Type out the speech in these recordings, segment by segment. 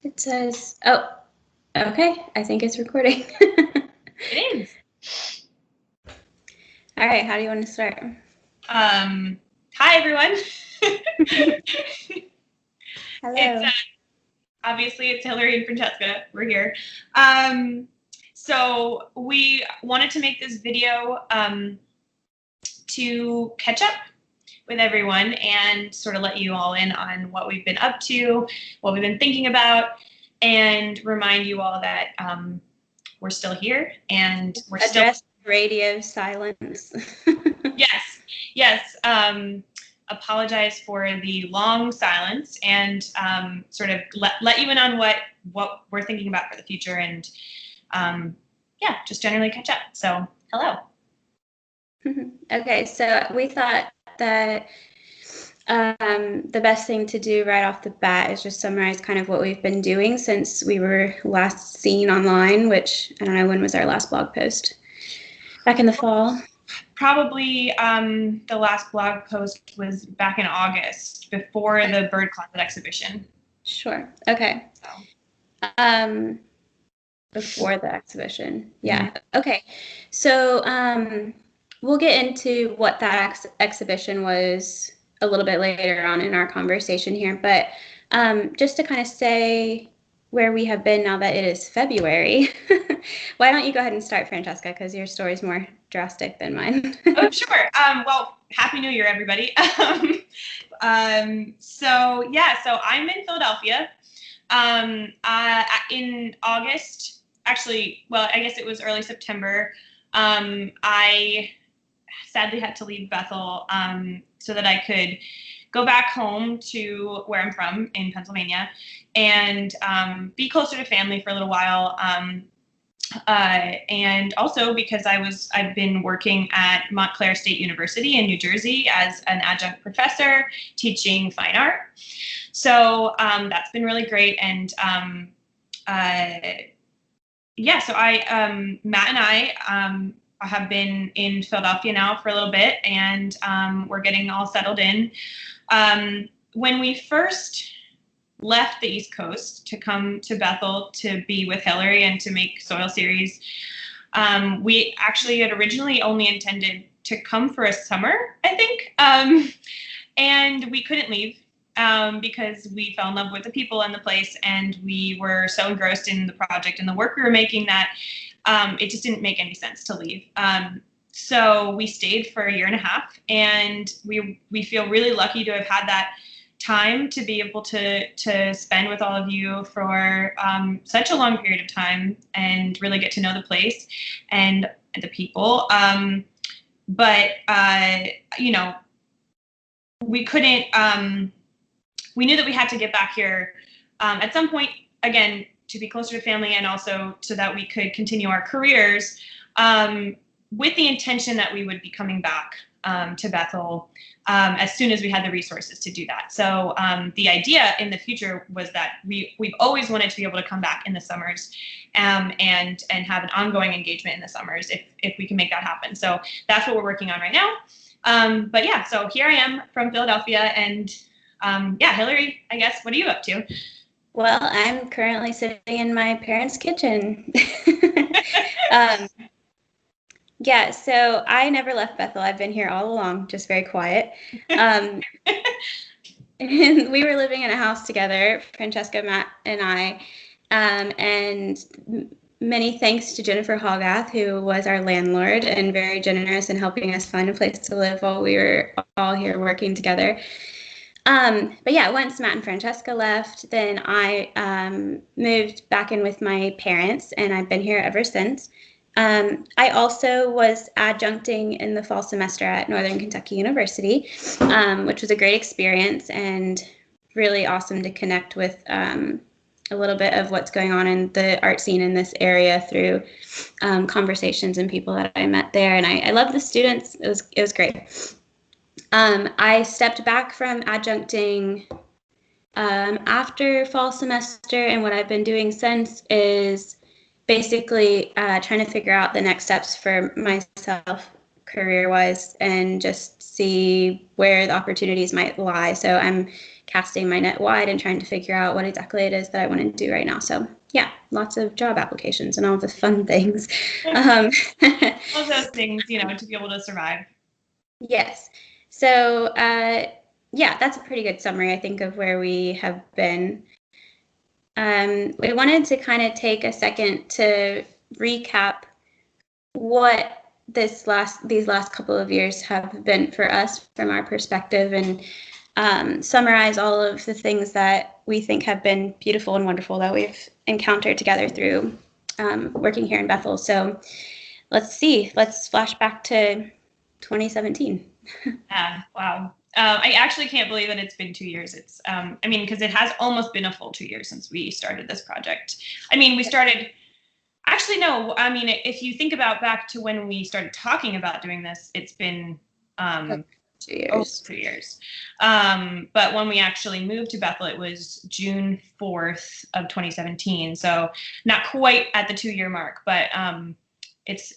It says, oh, okay. I think it's recording. It is. All right. How do you want to start? Hi, everyone. Hello. It's obviously it's Hillary and Francesca. We're here. So we wanted to make this video to catch up with everyone and sort of let you all in on what we've been up to, what we've been thinking about, and remind you all that we're still here and we're Address radio silence. Yes. Apologize for the long silence and sort of let you in on what we're thinking about for the future and just generally catch up. So hello. Okay, so we thought that the best thing to do right off the bat is just summarize kind of what we've been doing since we were last seen online, which I don't know, when was our last blog post? Back in the fall? Probably the last blog post was back in August before the Bird Closet exhibition. Sure. Okay. Before the exhibition. Yeah. Mm-hmm. Okay. So we'll get into what that exhibition was a little bit later on in our conversation here. But just to kind of say where we have been now that it is February, why don't you go ahead and start, Francesca, because your story is more drastic than mine. Oh, sure. Well, Happy New Year, everybody. So I'm in Philadelphia. In August, actually, well, I guess it was early September, I sadly had to leave Bethel so that I could go back home to where I'm from in Pennsylvania and be closer to family for a little while. And also because I've been working at Montclair State University in New Jersey as an adjunct professor teaching fine art. So that's been really great. And so Matt and I have been in Philadelphia now for a little bit, and we're getting all settled in. When we first left the East Coast to come to Bethel to be with Hillary and to make Soil Series, we actually had originally only intended to come for a summer, I think, and we couldn't leave because we fell in love with the people and the place, and we were so engrossed in the project and the work we were making that it just didn't make any sense to leave. So we stayed for a year and a half, and we feel really lucky to have had that time to be able to spend with all of you for such a long period of time and really get to know the place and the people. But we couldn't, we knew that we had to get back here at some point, again, to be closer to family and also so that we could continue our careers with the intention that we would be coming back to Bethel as soon as we had the resources to do that. So the idea in the future was that we've always wanted to be able to come back in the summers and have an ongoing engagement in the summers if we can make that happen. So that's what we're working on right now. So here I am from Philadelphia, and Hillary, I guess, what are you up to? Well, I'm currently sitting in my parents' kitchen. Yeah, so I never left Bethel. I've been here all along, just very quiet. And we were living in a house together, Francesca, Matt, and I. And many thanks to Jennifer Hogath, who was our landlord and very generous in helping us find a place to live while we were all here working together. But yeah, once Matt and Francesca left, then I moved back in with my parents, and I've been here ever since. I also was adjuncting in the fall semester at Northern Kentucky University, which was a great experience and really awesome to connect with a little bit of what's going on in the art scene in this area through conversations and people that I met there. And I love the students. It was great. I stepped back from adjuncting after fall semester, and what I've been doing since is basically trying to figure out the next steps for myself career-wise and just see where the opportunities might lie. So I'm casting my net wide and trying to figure out what exactly it is that I want to do right now. So yeah, lots of job applications and all the fun things. All those things, to be able to survive. Yes. So yeah, that's a pretty good summary, I think, of where we have been. We wanted to kind of take a second to recap what these last couple of years have been for us from our perspective, and summarize all of the things that we think have been beautiful and wonderful that we've encountered together through working here in Bethel. So let's flash back to 2017. Yeah, wow. I actually can't believe that it's been 2 years. It's, because it has almost been a full 2 years since we started this project. We started, actually, no, if you think about back to when we started talking about doing this, it's been 2 years. Almost 2 years. But when we actually moved to Bethel, it was June 4th of 2017. So not quite at the 2-year mark, but it's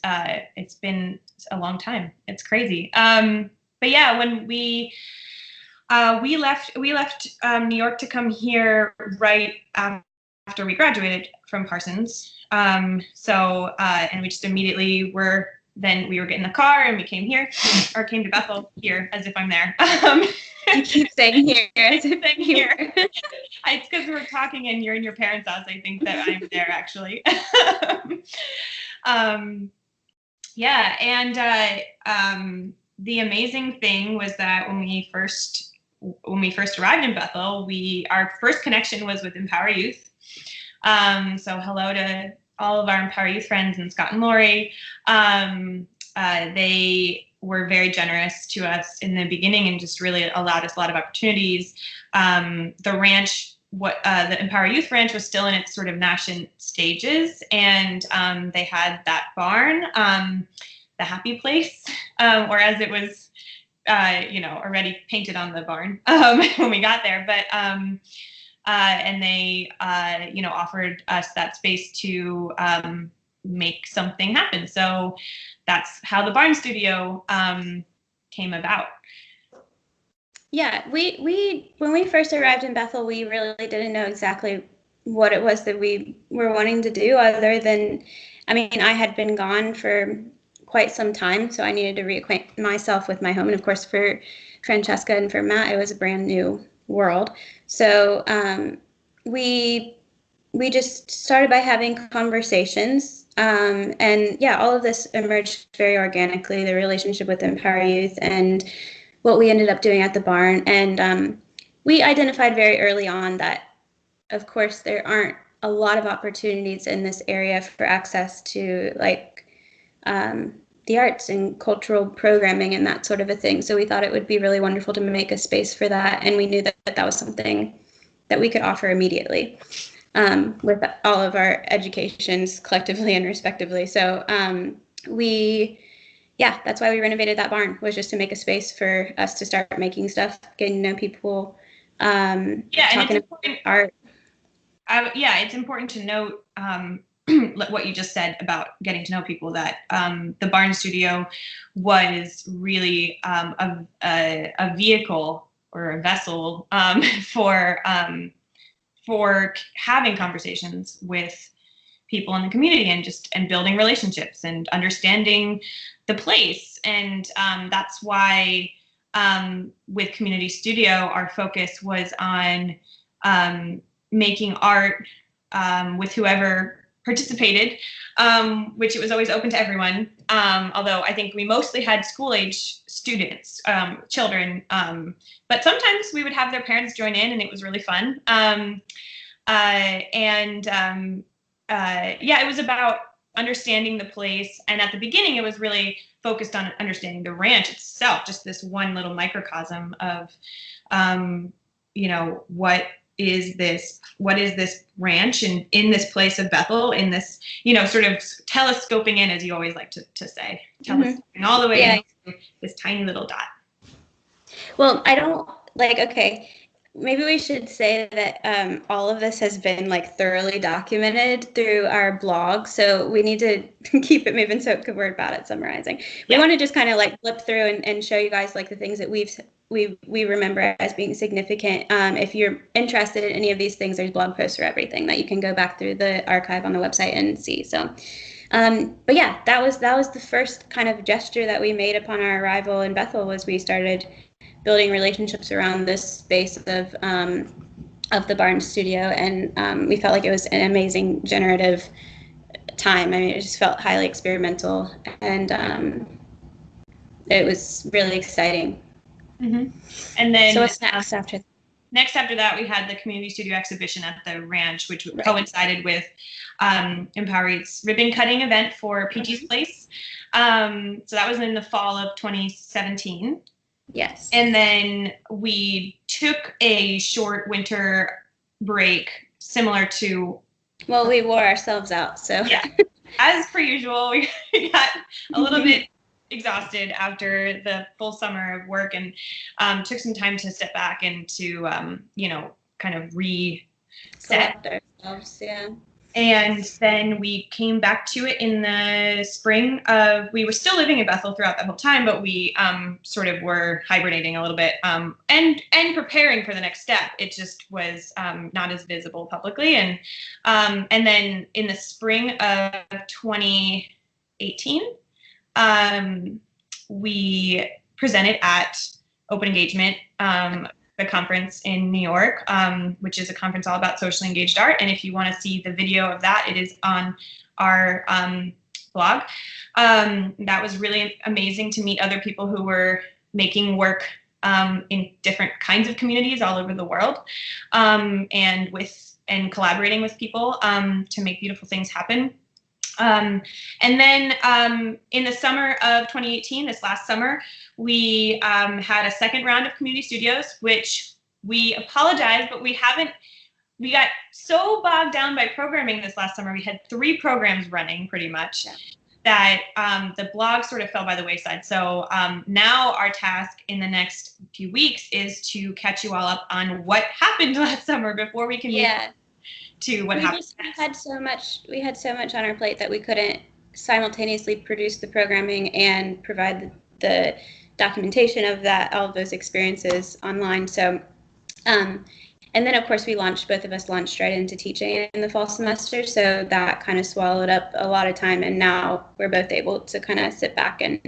been a long time. It's crazy. But yeah, when we left New York to come here right after we graduated from Parsons. And we just immediately were getting in the car and we came here, or came to Bethel here, as if I'm there. You keep saying here, as if I'm here. It's because we're talking and you're in your parents' house. I think that I'm there actually. Yeah, and the amazing thing was that when we first arrived in Bethel, our first connection was with Empower Youth. So hello to all of our Empower Youth friends and Scott and Lori. They were very generous to us in the beginning and just really allowed us a lot of opportunities. The ranch, the Empower Youth Ranch was still in its sort of nascent stages, and they had that barn, the happy place, or as it was, already painted on the barn when we got there. But and they, offered us that space to make something happen. So that's how the barn studio came about. Yeah, we when we first arrived in Bethel, we really didn't know exactly what it was that we were wanting to do, other than, I had been gone for quite some time, so I needed to reacquaint myself with my home. And of course, for Francesca and for Matt, it was a brand new world. So we just started by having conversations, and yeah, all of this emerged very organically. The relationship with Empower Youth and what we ended up doing at the barn, and we identified very early on that, of course, there aren't a lot of opportunities in this area for access to the arts and cultural programming and that sort of a thing. So we thought it would be really wonderful to make a space for that, and we knew that was something that we could offer immediately, with all of our educations collectively and respectively. So that's why we renovated that barn, was just to make a space for us to start making stuff, getting to know people, talking about art. It's important to note what you just said about getting to know people, that the barn studio was really a vehicle or a vessel for having conversations with people in the community and building relationships and understanding the place. And that's why with Community Studio, our focus was on making art with whoever participated, which it was always open to everyone. Although I think we mostly had school-age students, children, but sometimes we would have their parents join in, and it was really fun. It was about understanding the place. And at the beginning, it was really focused on understanding the ranch itself, just this one little microcosm of, what is this ranch, and in this place of Bethel, in this, sort of telescoping in, as you always like to say, telescoping all the way into this tiny little dot. Well, maybe we should say that all of this has been thoroughly documented through our blog, so we need to keep it moving. So we're about at summarizing. We want to just kind of flip through and show you guys the things that we've we remember as being significant. If you're interested in any of these things, there's blog posts for everything that you can go back through the archive on the website and see. So, but yeah, that was the first kind of gesture that we made upon our arrival in Bethel. Was we started building relationships around this space of the Barnes studio, and we felt like it was an amazing generative time. I mean, it just felt highly experimental, and it was really exciting. Mm-hmm. And then, so what's next after that? Next after that, we had the community studio exhibition at the ranch, which coincided with Empowery's ribbon cutting event for PG's Place. So that was in the fall of 2017. Yes. And then we took a short winter break, similar to. Well, we wore ourselves out, so. Yeah. As per usual, we got a little bit exhausted after the full summer of work, and took some time to step back and to, kind of reset ourselves. Yeah. And then we came back to it in the spring of, we were still living in Bethel throughout that whole time, but we sort of were hibernating a little bit and preparing for the next step. It just was not as visible publicly. And then in the spring of 2018, we presented at Open Engagement, the conference in New York, which is a conference all about socially engaged art. And if you want to see the video of that, it is on our blog. That was really amazing to meet other people who were making work in different kinds of communities all over the world, and collaborating with people to make beautiful things happen. And then in the summer of 2018, this last summer, we had a second round of community studios, which we apologize, but we got so bogged down by programming this last summer. We had 3 programs running pretty much, that the blog sort of fell by the wayside. So now our task in the next few weeks is to catch you all up on what happened last summer before we can move to what happened. We had so much on our plate that we couldn't simultaneously produce the programming and provide the documentation of all of those experiences online. So, and then of course both of us launched right into teaching in the fall semester. So that kind of swallowed up a lot of time. And now we're both able to kind of sit back and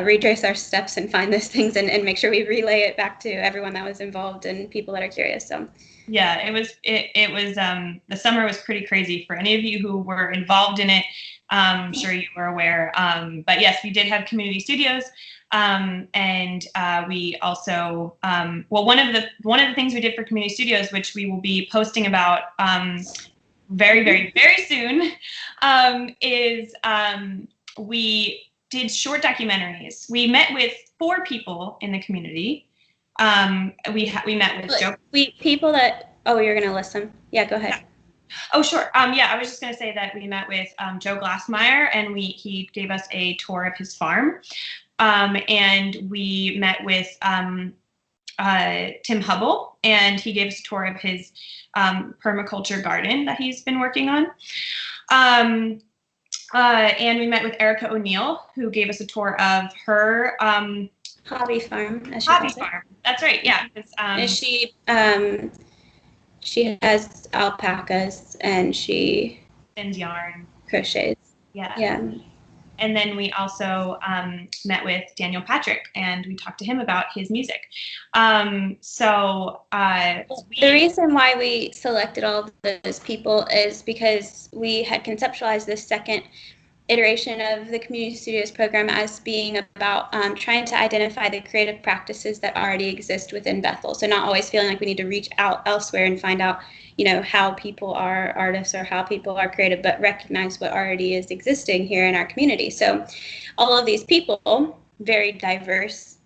retrace our steps and find those things and make sure we relay it back to everyone that was involved and people that are curious. So. Yeah, it was the summer was pretty crazy for any of you who were involved in it. I'm sure you were aware. But yes, we did have community studios. And we also, one of the things we did for community studios, which we will be posting about very, very, very soon, is we did short documentaries. We met with 4 people in the community. We met with Joe. People that, you're going to list them. Yeah, go ahead. Oh, sure. I was just going to say that we met with Joe Glassmeyer, and he gave us a tour of his farm. And we met with Tim Hubble, and he gave us a tour of his permaculture garden that he's been working on. And we met with Erica O'Neill, who gave us a tour of her hobby farm. Hobby farm. That's right. Yeah. She has alpacas and she spins yarn, crochets. Yeah. Yeah. And then we also met with Daniel Patrick, and we talked to him about his music. The reason why we selected all those people is because we had conceptualized this second iteration of the Community Studios program as being about trying to identify the creative practices that already exist within Bethel. So not always feeling like we need to reach out elsewhere and find out, how people are artists or how people are creative, but recognize what already is existing here in our community. So all of these people, very diverse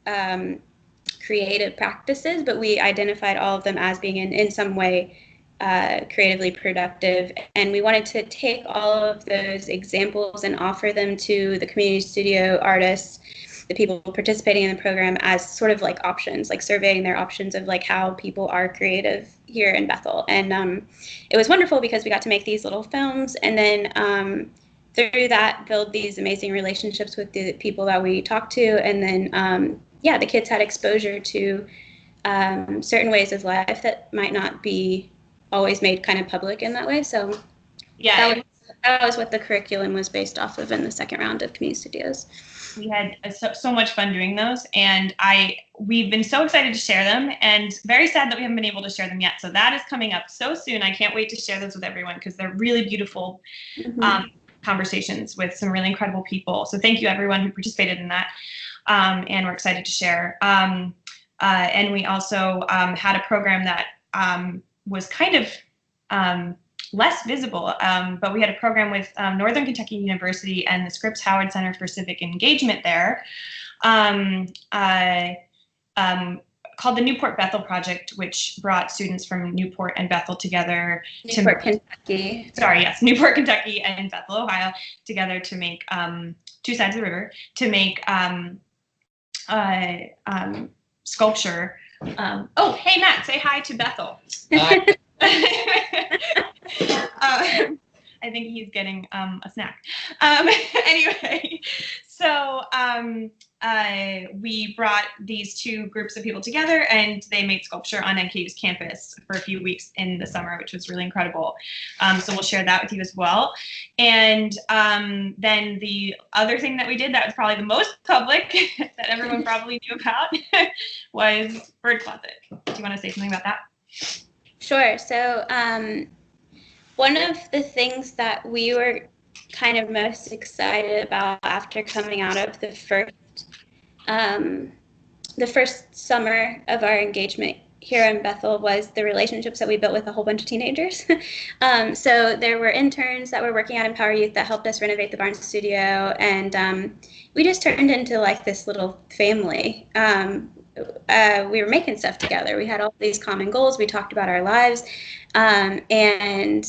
creative practices, but we identified all of them as being in some way creatively productive, and we wanted to take all of those examples and offer them to the community studio artists, the people participating in the program, as sort of like options, like surveying their options of like how people are creative here in Bethel. And it was wonderful because we got to make these little films, and then through that build these amazing relationships with the people that we talked to, and then yeah, the kids had exposure to certain ways of life that might not be always made kind of public in that way. So Yeah, that was what the curriculum was based off of in the second round of community studios. we had so much fun doing those, and we've been so excited to share them, and very sad that we haven't been able to share them yet. So that is coming up so soon. I can't wait to share those with everyone because they're really beautiful conversations with some really incredible people. So thank you everyone who participated in that, and we're excited to share. And we also had a program that was kind of less visible, but we had a program with Northern Kentucky University and the Scripps Howard Center for Civic Engagement there, called the Newport Bethel Project, which brought students from Newport and Bethel together. Newport, Kentucky. Sorry, yes, Newport, Kentucky and Bethel, Ohio, together to make two sides of the river, to make sculpture. Oh, hey, Matt, say hi to Bethel. Hi. I think he's getting a snack. Anyway, so we brought these two groups of people together, and they made sculpture on NKU's campus for a few weeks in the summer, which was really incredible. So we'll share that with you as well. And then the other thing that we did that was probably the most public that everyone probably knew about was Bird Closet. Do you want to say something about that? Sure. So one of the things that we were kind of most excited about after coming out of the first summer of our engagement here in Bethel was the relationships that we built with a whole bunch of teenagers. So there were interns that were working at Empower Youth that helped us renovate the barn studio, and we just turned into like this little family. We were making stuff together. We had all these common goals. We talked about our lives. And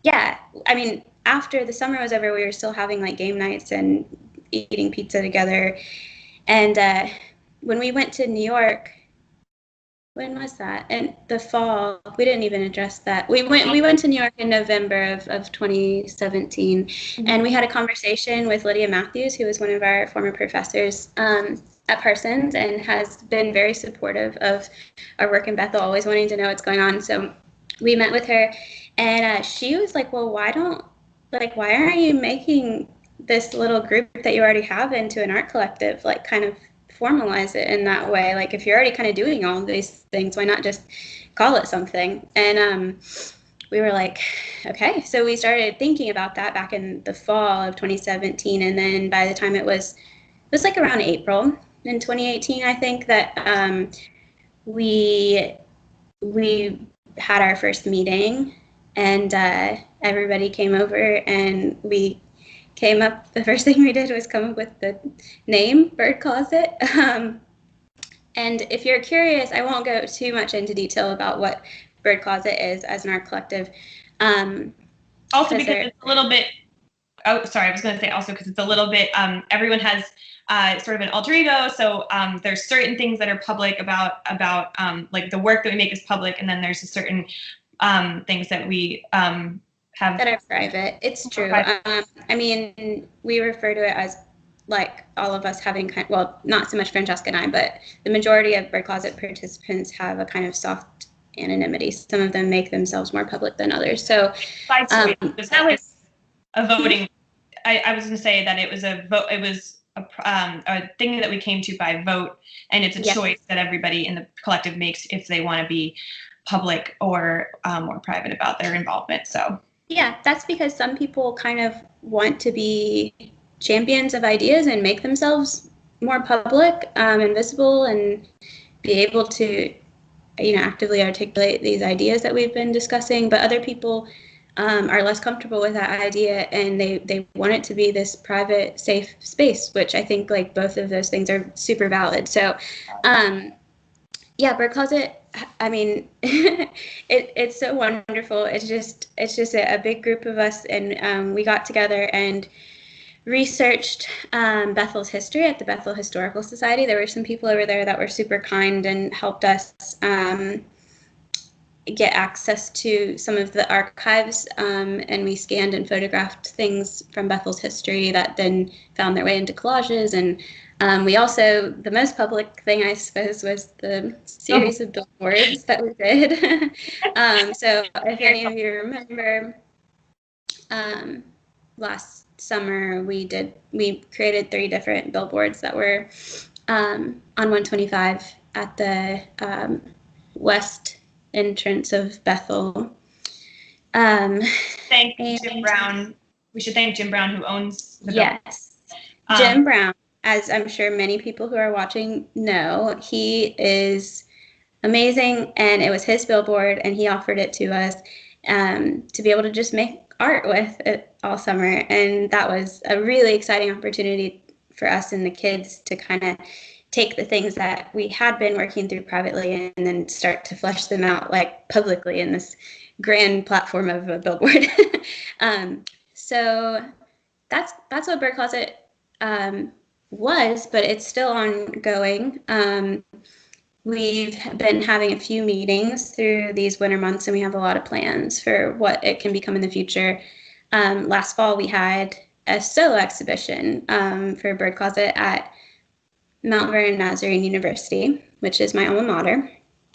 yeah, I mean, after the summer was over, we were still having like game nights and eating pizza together. And when we went to New York, when was that? In the fall, we didn't even address that. We went to New York in November of 2017, and we had a conversation with Lydia Matthews, who was one of our former professors at Parsons and has been very supportive of our work in Bethel, always wanting to know what's going on. So we met with her, and she was like, well, why aren't you making this little group that you already have into an art collective, like kind of formalize it in that way? Like, if you're already kind of doing all of these things, why not just call it something? And we were like, okay. So we started thinking about that back in the fall of 2017. And then by the time it was like around April in 2018, I think, that we had our first meeting, and everybody came over, and we came up, the first thing we did was come up with the name Bird Closet. And if you're curious, I won't go too much into detail about what Bird Closet is as an art collective. Also because it's a little bit, oh, sorry, I was going to say also because it's a little bit, everyone has sort of an alter ego. So there's certain things that are public about like the work that we make is public. And then there's a certain things that we have that are private. It's true. I mean, we refer to it as like all of us having well, not so much Francesca and I, but the majority of Bird Closet participants have a kind of soft anonymity. Some of them make themselves more public than others. So that was a voting. I was going to say that it was a vote. It was a thing that we came to by vote, and it's a choice that everybody in the collective makes if they want to be public or more private about their involvement. So yeah, that's because some people kind of want to be champions of ideas and make themselves more public and visible, and be able to, actively articulate these ideas that we've been discussing. But other people are less comfortable with that idea, and they want it to be this private, safe space, which I think like both of those things are super valid. So yeah, Bird Closet, I mean, it's so wonderful. It's just a big group of us, and we got together and researched Bethel's history at the Bethel Historical Society. There were some people over there that were super kind and helped us get access to some of the archives, and we scanned and photographed things from Bethel's history that then found their way into collages. And we also, the most public thing, I suppose, was the series of billboards that we did. So if any of you remember, last summer we created 3 different billboards that were on 125 at the west entrance of Bethel. Thank Jim Brown. We should thank Jim Brown, who owns the billboard. Yes. Jim Brown, as I'm sure many people who are watching know, he is amazing, and it was his billboard, and he offered it to us to be able to just make art with it all summer. And that was a really exciting opportunity for us and the kids to kind of take the things that we had been working through privately and then start to flesh them out like publicly in this grand platform of a billboard. So that's what Bird Closet was, but it's still ongoing. We've been having a few meetings through these winter months, and we have a lot of plans for what it can become in the future. Last fall, we had a solo exhibition for Bird Closet at Mount Vernon Nazarene University, which is my alma mater.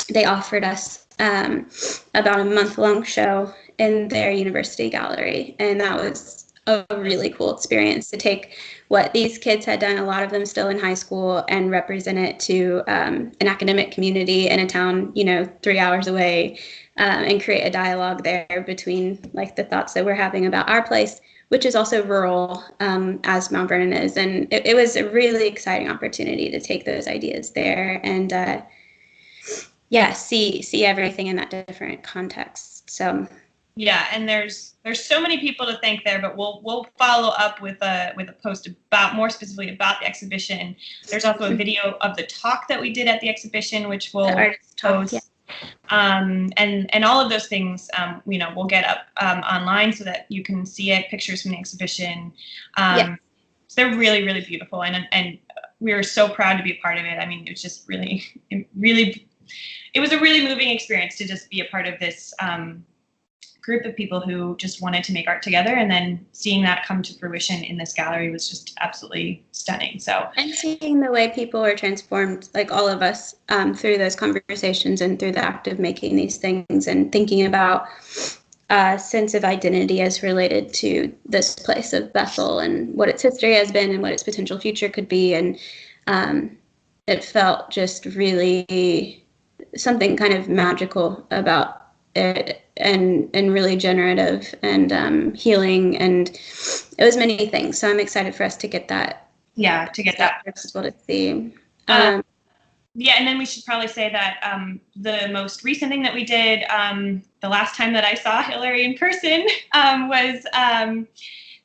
They offered us about a month-long show in their university gallery, and that was a really cool experience to take what these kids had done, a lot of them still in high school, and represent it to an academic community in a town, 3 hours away, and create a dialogue there between like the thoughts that we're having about our place, which is also rural, as Mount Vernon is. And it was a really exciting opportunity to take those ideas there and see everything in that different context. So yeah, and there's so many people to thank there, but we'll follow up with a post about more specifically about the exhibition. There's also a video of the talk that we did at the exhibition, which we'll post. Yeah. And all of those things, we'll get up online so that you can see it, pictures from the exhibition. So they're really, really beautiful, and we were so proud to be a part of it. I mean, it was just it was a really moving experience to just be a part of this group of people who just wanted to make art together, and then seeing that come to fruition in this gallery was just absolutely stunning. So, and seeing the way people were transformed, like all of us, through those conversations and through the act of making these things, and thinking about a sense of identity as related to this place of Bethel and what its history has been and what its potential future could be. And it felt just really something kind of magical about it, and really generative and healing, and it was many things. So I'm excited for us to get that. Yeah, to get that for people to see. And then we should probably say that the most recent thing that we did, the last time that I saw Hillary in person, was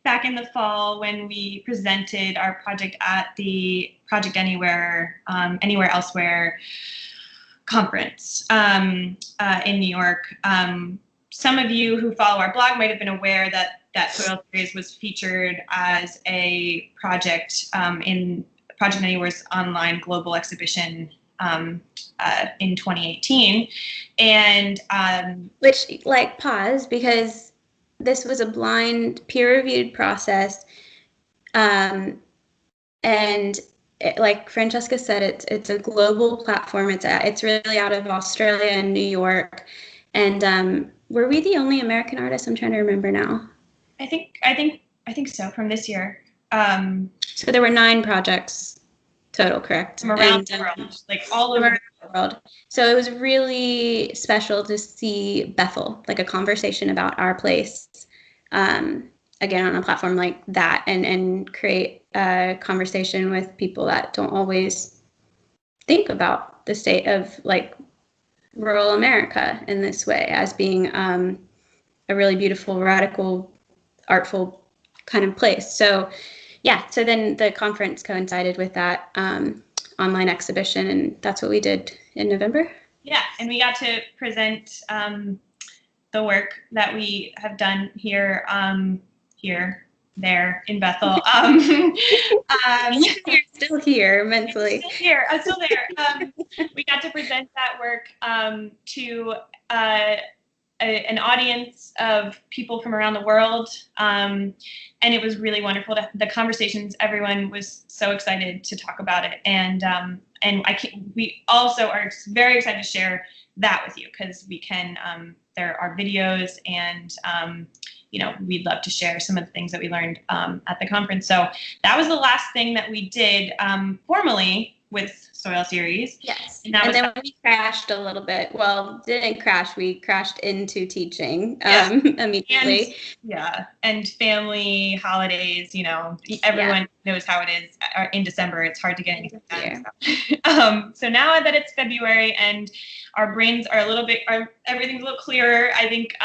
back in the fall when we presented our project at the Project Anywhere, Anywhere Elsewhere conference in New York. Some of you who follow our blog might have been aware that Soil Series was featured as a project in Project Anywhere's online global exhibition in 2018. And which, pause, because this was a blind peer-reviewed process, and like Francesca said, it's a global platform. It's really out of Australia and New York. And were we the only American artists? I'm trying to remember now. I think so, from this year. So there were 9 projects total, correct? From around the world, like all over the world. So it was really special to see Bethel, like a conversation about our place, again, on a platform like that, and create a conversation with people that don't always think about the state of like rural America in this way as being a really beautiful, radical, artful kind of place. So so then the conference coincided with that online exhibition, and that's what we did in November. Yeah, and we got to present the work that we have done here there in Bethel. You're still here mentally. I'm still there. We got to present that work to an audience of people from around the world, and it was really wonderful. The conversations, everyone was so excited to talk about it, and we also are very excited to share that with you, because we can. There are videos, and we'd love to share some of the things that we learned at the conference. So that was the last thing that we did formally with Soil Series. Yes. And then we crashed a little bit. Well, didn't crash. We crashed into teaching immediately. And family, holidays, everyone knows how it is in December. It's hard to get anything done. So now that it's February and our brains are everything's a little clearer, I think,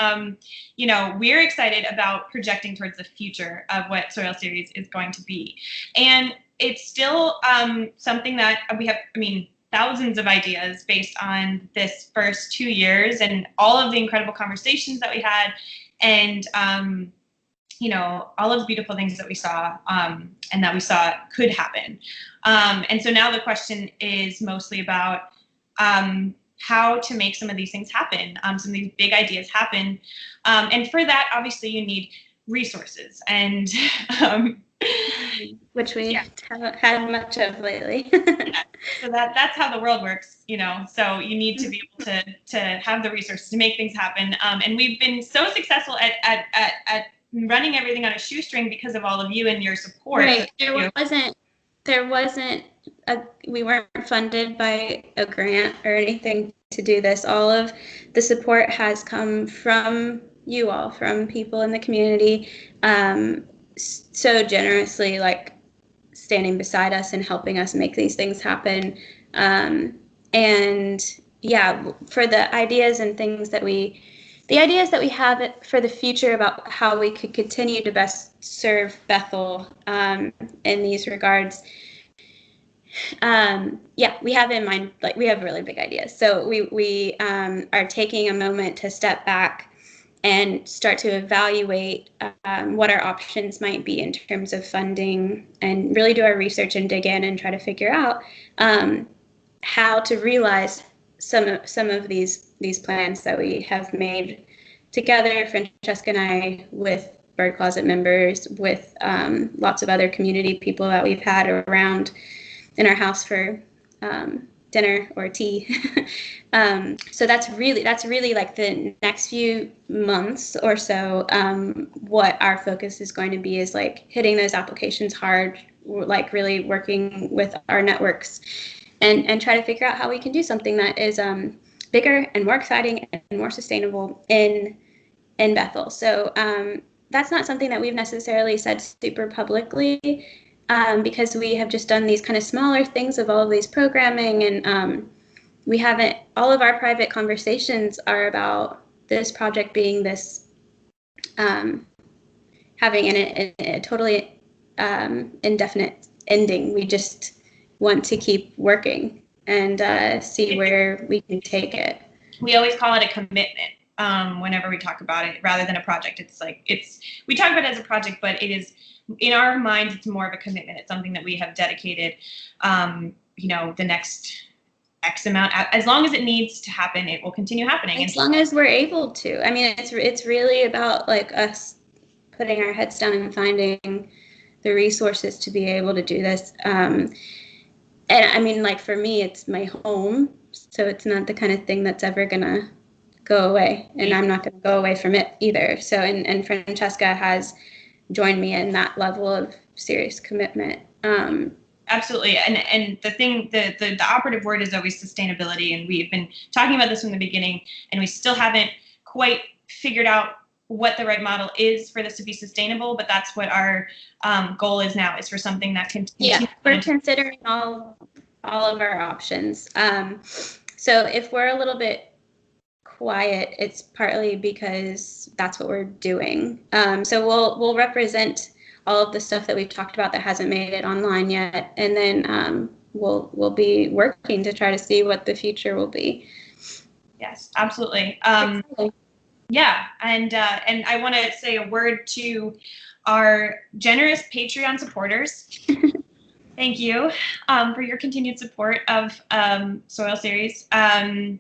we're excited about projecting towards the future of what Soil Series is going to be. And it's still something that we have, thousands of ideas based on this first 2 years and all of the incredible conversations that we had, and all of the beautiful things that we saw and that we saw could happen. And so now the question is mostly about how to make some of these things happen, some of these big ideas happen. And for that, obviously, you need resources, and which we haven't had much of lately. So that's how the world works, So you need to be able to have the resources to make things happen. And we've been so successful at running everything on a shoestring because of all of you and your support. Right. We weren't funded by a grant or anything to do this. All of the support has come from you all, from people in the community, so generously, standing beside us and helping us make these things happen. And for the ideas and things that we have for the future about how we could continue to best serve Bethel in these regards. We have in mind, we have really big ideas. So we are taking a moment to step back and start to evaluate what our options might be in terms of funding, and really do our research and dig in and try to figure out how to realize some of these plans that we have made together, Francesca and I, with Bird Closet members, with lots of other community people that we've had around in our house for dinner or tea. So that's really the next few months or so. What our focus is going to be is hitting those applications hard, really working with our networks and try to figure out how we can do something that is bigger and more exciting and more sustainable in Bethel. So that's not something that we've necessarily said super publicly, because we have just done these kind of smaller things of all of these programming, and we haven't, all of our private conversations are about this project being this, having a totally indefinite ending. We just want to keep working and see where we can take it. We always call it a commitment whenever we talk about it, rather than a project. We talk about it as a project, but it is, in our minds, it's more of a commitment. It's something that we have dedicated, the next X amount. As long as it needs to happen, it will continue happening. As long as we're able to. It's really about us putting our heads down and finding the resources to be able to do this. And for me, it's my home, so it's not the kind of thing that's ever gonna go away, and I'm not gonna go away from it either. So, and Francesca has joined me in that level of serious commitment. Absolutely. And the operative word is always sustainability. And we've been talking about this from the beginning, and we still haven't quite figured out what the right model is for this to be sustainable, but that's what our goal is now, is for something that can. Yeah, we're considering all of our options. So if we're a little bit quiet, it's partly because that's what we're doing. So we'll represent all of the stuff that we've talked about that hasn't made it online yet, and then we'll be working to try to see what the future will be. Yes, absolutely. Yeah, and I want to say a word to our generous Patreon supporters. Thank you for your continued support of Soil Series. I'm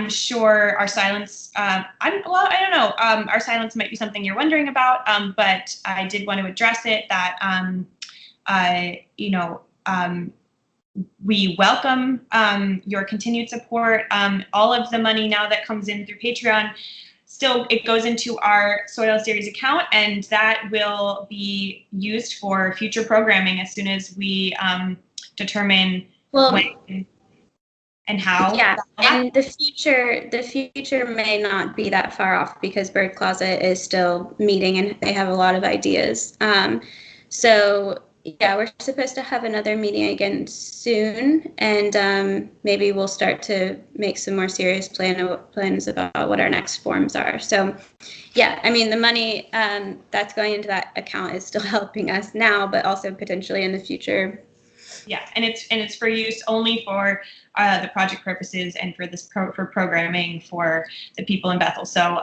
sure our silence, I don't know, our silence might be something you're wondering about, but I did want to address it that, you know, we welcome your continued support. All of the money now that comes in through Patreon, still it goes into our Soil Series account, and that will be used for future programming as soon as we determine when and how. Yeah, and the future may not be that far off because Bird Closet is still meeting and they have a lot of ideas. So yeah, we're supposed to have another meeting again soon, and maybe we'll start to make some more serious plans about what our next forms are. So yeah, I mean the money that's going into that account is still helping us now, but also potentially in the future. Yeah, and it's for use only for the project purposes and for this for programming for the people in Bethel. So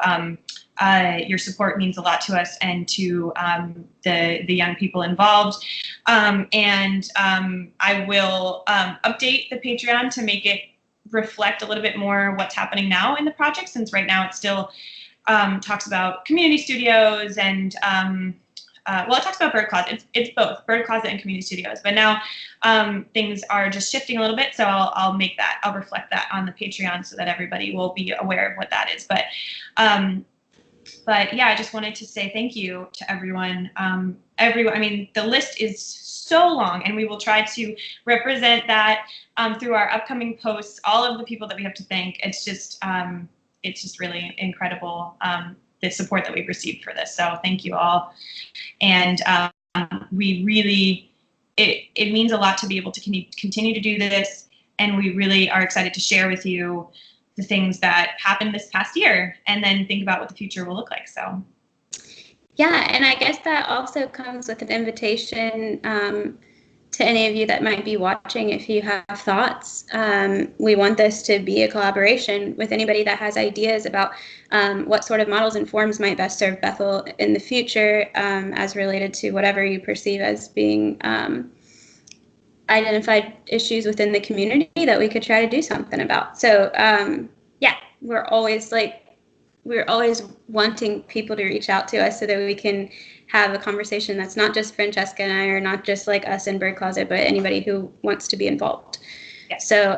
your support means a lot to us and to the young people involved. And I will update the Patreon to make it reflect a little bit more what's happening now in the project, since right now it still talks about community studios and well, it talks about Bird Closet. It's both Bird Closet and community studios. But now things are just shifting a little bit, so I'll reflect that on the Patreon so that everybody will be aware of what that is. But yeah, I just wanted to say thank you to everyone. I mean, the list is so long, and we will try to represent that through our upcoming posts. All of the people that we have to thank. It's just really incredible. The support that we've received for this. So thank you all. And we really, it means a lot to be able to continue to do this. And we really are excited to share with you the things that happened this past year and then think about what the future will look like. So. Yeah, and I guess that also comes with an invitation to any of you that might be watching. If you have thoughts, we want this to be a collaboration with anybody that has ideas about what sort of models and forms might best serve Bethel in the future, as related to whatever you perceive as being identified issues within the community that we could try to do something about. So yeah, we're always wanting people to reach out to us so that we can have a conversation that's not just Francesca and I, or not just like us in Bird Closet, but anybody who wants to be involved. Yeah. So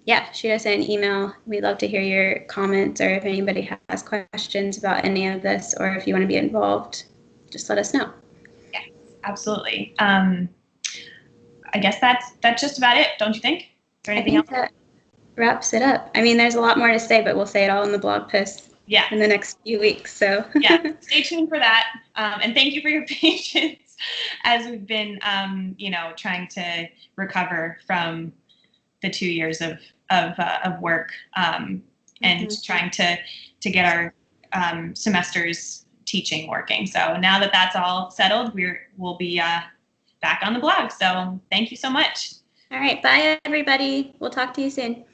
yeah, shoot us an email. We'd love to hear your comments, or if anybody has questions about any of this, or if you want to be involved, just let us know. Yes, absolutely. I guess that's just about it, don't you think? Is there anything else? That wraps it up. I mean, there's a lot more to say, but we'll say it all in the blog post. Yeah. In the next few weeks. So yeah, stay tuned for that. And thank you for your patience as we've been, trying to recover from the 2 years of work and trying to get our semesters teaching working. So now that that's all settled, we'll be back on the blog. So thank you so much. All right. Bye, everybody. We'll talk to you soon.